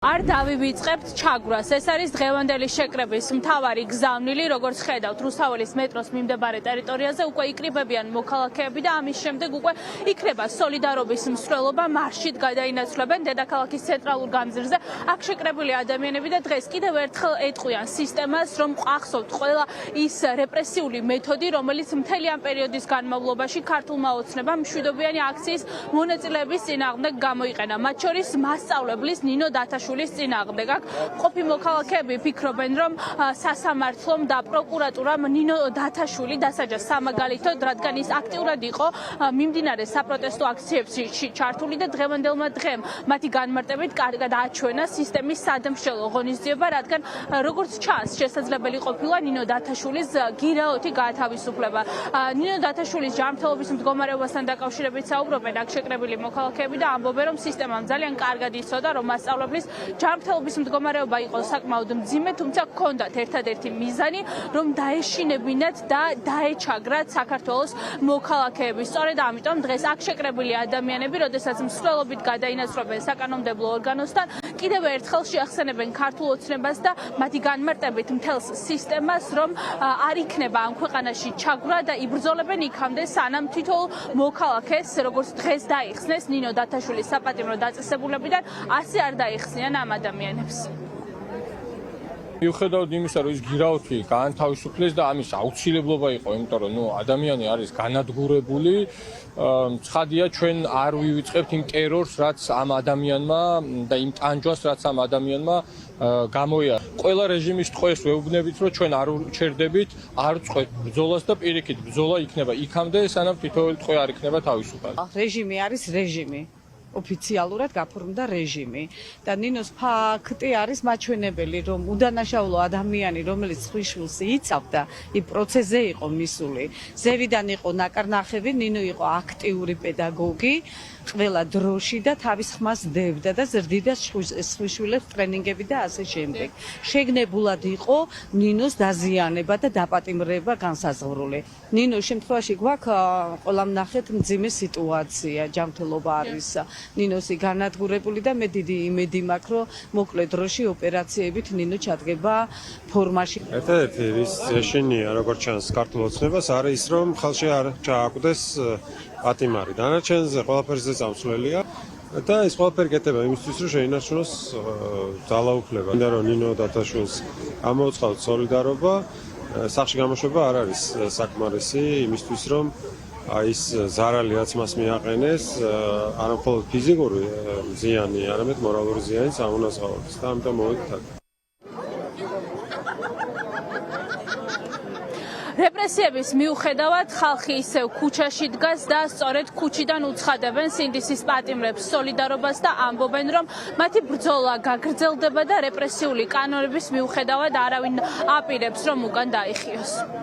არ დავივიწყებთ ჩაგვრას. ეს არის დღევანდელი შეკრების მთავარი გზავნილი, როგორც ხედავთ, რუსთაველის მეტროს მიმდებარე ტერიტორიაზე უკვე იკრიბებიან მოქალაქეები და ამის შემდეგ უკვე იქნება სოლიდარობის მსვლელობა, მარშით გადაინაცვლებენ დედაქალაქის ცენტრალურ გამზირზე. აქ შეკრებილი ადამიანები და დღეს კიდევ ერთხელ ეტყვიან სისტემას, რომ ყახსოვთ ყველა ის რეპრესიული მეთოდი, რომელიც მთელი ამ პერიოდის განმავლობაში ქართულმა ოცნებამ მშვიდობიანი აქციის მონაწილეების წინააღმდეგ გამოიყენა. მათ შორის მასწავლებლის ნინო დათაშვილის წინააღმდეგ. აქ ყოფი მოქალაქეები ფიქრობენ, რომ სასამართლომ და პროკურატურამ ნინო დათაშვილი დასაჯა სამაგალითოდ, რადგან ის აქტიურად იყო მიმდინარე საპროტესტო აქციებში ჩართული და დღევანდელმა დღემ მათი განმარტებით კარგად აჩვენა სისტემის სადამსჯელო ღონისძიება, რადგან როგორც ჩანს, შესაძლებელი ყოფილა ნინო დათაშვილის გირაოთი გაათავისუფლება. ნინო დათაშვილის ჯანმრთელობის მდგომარეობასთან დაკავშირებით საუბრობენ აქ შეკრებილი მოქალაქეები და ამბობენ, რომ სისტემამ ძალიან კარგად იცოდა, რომ მასწავლებლის ჯანმრთელობის მდგომარეობა იყო საკმაოდ მძიმე, თუმცა ჰქონდათ ერთადერთი მიზანი, რომ დაეშინებინათ და დაეჩაგრათ საქართველოს მოქალაქეები. სწორედ ამიტომ დღეს აქ შეკრებილი ადამიანები, როდესაც მსვლელობით გადაინაცვლებენ საკანონმდებლო ორგანოსთან, კიდევ ერთხელ შეახსენებენ ქართულ ოცნებას და მათი განმარტებით მთელს სისტემას, რომ არ იქნება ამ ქვეყანაში ჩაგვრა და იბრძოლებენ იქამდე, სანამ თითოეულ მოქალაქეს, როგორც დღეს დაიხსნეს ნინო დათაშვილის საპატიმრო დაწესებულებიდან, ასე არ დაიხსნიან ამ ადამიანებს. მიუხედავად იმისა, რომ ის გირაოთი გაანთავისუფლეს და ამის აუცილებლობა იყო, იმიტომ რომ ადამიანი არის განადგურებული, ცხადია ჩვენ არ ვივიწყებთ იმ ტერორს, რაც ამ ადამიანმა და იმ ტანჯვას, რაც ამ ადამიანმა გამოიარა. ყველა რეჟიმის ტყვეს ვეუბნებით, რომ ჩვენ არ უჩერდებით, არ ვწყვეთ ბრძოლას და პირიქით ბრძოლა იქნება იქამდე, სანამ თითოეული ტყვე არ იქნება თავისუფალი. რეჟიმი არის რეჟიმი. ოფიციალურად გაფორმდა რეჟიმი და ნინოს ფაქტი არის მაჩვენებელი, რომ უდანაშაულო ადამიანი, რომელიც ხვიშვილს იცავდა, იმ პროცესზე იყო მისული. ზევიდან იყო ნაკარნახები, ნინო იყო აქტიური პედაგოგი, ყველა დროში და თავის ხმას დევდა და ზრდიდა ხვიშვილებს ტრენინგები და ასე შემდეგ. შეგნებულად იყო ნინოს დაზიანება და დაპატიმრება განსაზღვრული. ნინოს შემთხვევაში გვაქვს ყველა ნახეთ მძიმე სიტუაცია, ჯანმრთელობა არის ნინოსი განადგურებული და მე დიდი იმედი მაქვს, რომ მოკლე დროში ოპერაციებით ნინო ჩადგება ფორმაში. ერთადერთი რის ეშინია, როგორც ჩანს ქართულ ოცნებას, არის ის, რომ ხალხში არ ჩააკვდეს პატიმარი. დანარჩენზე ყველაფერზე წამსვლელია და ეს ყველაფერი გეტება იმისთვის, რომ შეინარჩუნოს ძალაუფლება. მინდა რომ ნინო დათაშვილს ამოუწყავთ სოლიდარობა, სახში გამოშვება არ არის საკმარისი იმისთვის, რომ ის ზარალი, რაც მას მიაყენეს, არა მხოლოდ ფიზიკური ზიანი, არამედ მორალური ზიანიც ამონაზღაურდეს და ამიტომ მოვედით აქ. რეპრესიების მიუხედავად ხალხი ისევ ქუჩაში დგას და სწორედ ქუჩიდან უცხადებენ სინდისის პატიმრებს სოლიდარობას და ამბობენ, რომ მათი ბრძოლა გაგრძელდება და რეპრესიული კანონების მიუხედავად არავინ აპირებს, რომ უკან დაიხიოს.